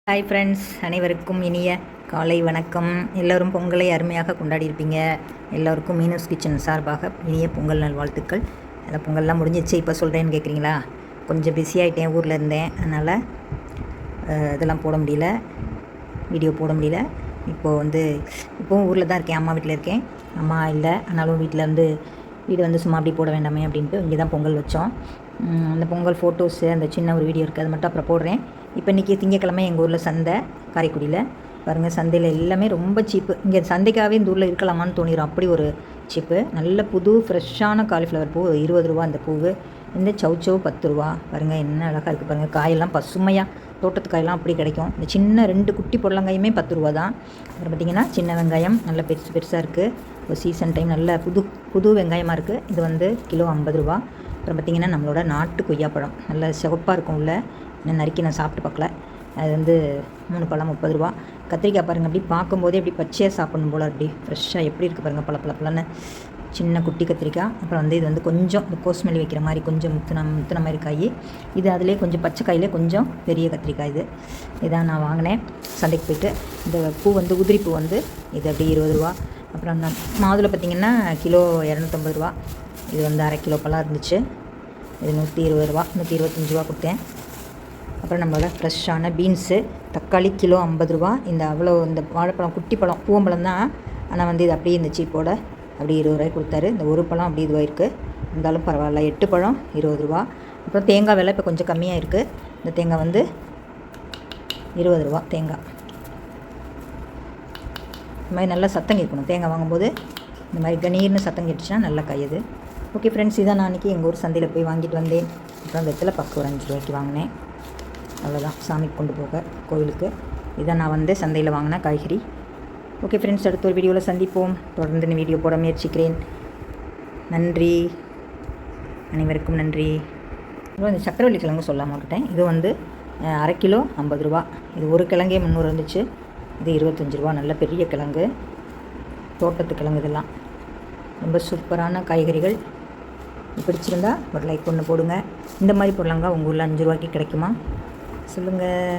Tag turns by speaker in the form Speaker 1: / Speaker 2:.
Speaker 1: Hi friends, அனைவருக்கும் இனிய காலை வணக்கம். எல்லோரும் பொங்கலை அருமையாக கொண்டாடியிருப்பீங்க. எல்லோருக்கும் மீனூஸ் கிச்சன் சார்பாக இனிய பொங்கல் நல்வாழ்த்துக்கள். அந்த பொங்கல்லாம் முடிஞ்சிச்சு, இப்போ சொல்கிறேன்னு கேட்குறீங்களா? கொஞ்சம் பிஸியாகிட்டேன், ஊரில் இருந்தேன், அதனால் இதெல்லாம் போட முடியல, வீடியோ போட முடியல. இப்போவும் ஊரில் தான் இருக்கேன், அம்மா வீட்டில் இருக்கேன். அம்மா இல்லை, ஆனாலும் வீடு வந்து சும்மா அப்படி போட வேண்டாமே அப்படின்ட்டு இங்கே தான் பொங்கல் வச்சோம். அந்த பொங்கல் ஃபோட்டோஸு, அந்த சின்ன ஒரு வீடியோ இருக்குது, அது மட்டும் அப்புறம் போடுறேன். இப்போ இன்றைக்கி திங்கக்கிழமை எங்கள் ஊரில் சந்தை, காரைக்குடியில் பாருங்கள். சந்தையில் எல்லாமே ரொம்ப சீப்பு. இங்கே சந்தைக்காகவே இந்த ஊரில் இருக்கலாமான்னு தோணிடும், அப்படி ஒரு சீப்பு. நல்ல புது ஃப்ரெஷ்ஷான காலிஃப்ளவர் பூ 20 ரூபா அந்த பூவு. இந்த சவுச்சவு 10 ரூபா. பாருங்கள் என்ன அழகாக இருக்குது பாருங்கள். காயெல்லாம் பசுமையாக தோட்டத்து காயெல்லாம் அப்படி கிடைக்கும். இந்த சின்ன 2 குட்டி பொடலங்காயுமே 10 ரூபா தான். அப்புறம் பார்த்திங்கன்னா சின்ன வெங்காயம் நல்ல பெருசாக இருக்குது. ஒரு சீசன் டைம் நல்ல புது வெங்காயமாக இருக்குது. இது வந்து கிலோ 50 ரூபா. அப்புறம் பார்த்திங்கன்னா நம்மளோட நாட்டு கொய்யாப்பழம் நல்ல சிவப்பாக இருக்கும். உள்ள இன்னும் நறுக்கி நான் சாப்பிட்டு பார்க்கல. அது வந்து 3 பழம் 30 ரூபா. கத்திரிக்காய் பாருங்கள், அப்படி பார்க்கும்போதே அப்படி பச்சையாக சாப்பிடணும் போல், அப்படி ஃப்ரெஷ்ஷாக எப்படி இருக்குது பாருங்கள், பழப்பழப்பலன்னு சின்ன குட்டி கத்திரிக்காய். அப்புறம் வந்து இது வந்து கொஞ்சம் இந்த கோஸ்மெல்லி வைக்கிற மாதிரி கொஞ்சம் முத்துன மாதிரி காய். இது அதிலே கொஞ்சம் பச்சை காயிலே கொஞ்சம் பெரிய கத்திரிக்காய். இதான் நான் வாங்கினேன் சந்தைக்கு போய்ட்டு. இந்த பூ வந்து உதிரி பூ வந்து இது அப்படி 20 ரூபா. அப்புறம் அந்த மாதுளை பார்த்திங்கன்னா கிலோ 250 ரூபா. இது வந்து அரை கிலோ பழம் இருந்துச்சு. இது 120 ரூபா, 125 ரூபா கொடுத்தேன். அப்புறம் நம்மளோட ஃப்ரெஷ்ஷான பீன்ஸு, தக்காளி கிலோ 50 ரூபா. இந்த வாழைப்பழம் குட்டி பழம் பூவம்பழம் தான், ஆனால் வந்து இது அப்படியே இந்த சீப்போட அப்படி 20 ரூபாய்க்கு கொடுத்தாரு. இந்த ஒரு பழம் அப்படி இதுவாக இருக்குது, இருந்தாலும் பரவாயில்ல. 8 பழம் 20 ரூபா. அப்புறம் தேங்காய் விலை இப்போ கொஞ்சம் கம்மியாக இருக்குது. இந்த தேங்காய் வந்து 20 ரூபா தேங்காய். இந்த மாதிரி நல்லா சத்தம் கேட்கணும் தேங்காய் வாங்கும்போது. இந்த மாதிரி கணீர்னு சத்தம் கேட்டுச்சுன்னா நல்லா காயுது. ஓகே ஃப்ரெண்ட்ஸ், இதான் நான் அன்றைக்கி எங்கள் ஊர் சந்தையில் போய் வாங்கிட்டு வந்தேன். அப்புறம் வெத்தலை பாக்கு ஒரு 5 ரூபாய்க்கு வாங்கினேன். அவ்வளோதான், சாமிக்கு கொண்டு போக கோவிலுக்கு. இதான் நான் வந்து சந்தையில் வாங்கின காய்கறி. ஓகே ஃப்ரெண்ட்ஸ், அடுத்த ஒரு வீடியோவில் சந்திப்போம். தொடர்ந்து வீடியோ போட முயற்சிக்கிறேன். நன்றி, அனைவருக்கும் நன்றி. அப்புறம் இந்த சக்கரவள்ளி கிழங்கு சொல்லாமல் விட்டுட்டேன். இது வந்து அரை கிலோ 50 ரூபா. இது ஒரு கிழங்கே 300 இருந்துச்சு. இது 25 ரூபா. நல்ல பெரிய கிழங்கு, தோட்டத்து கிழங்கு. இதெல்லாம் ரொம்ப சூப்பரான காய்கறிகள். பிடிச்சிருந்தா ஒரு லைக் ஒன்று போடுங்க. இந்த மாதிரி பொருளாங்க உங்கள் ஊரில் 5 ரூபாய்க்கு கிடைக்குமா சொல்லுங்கள்.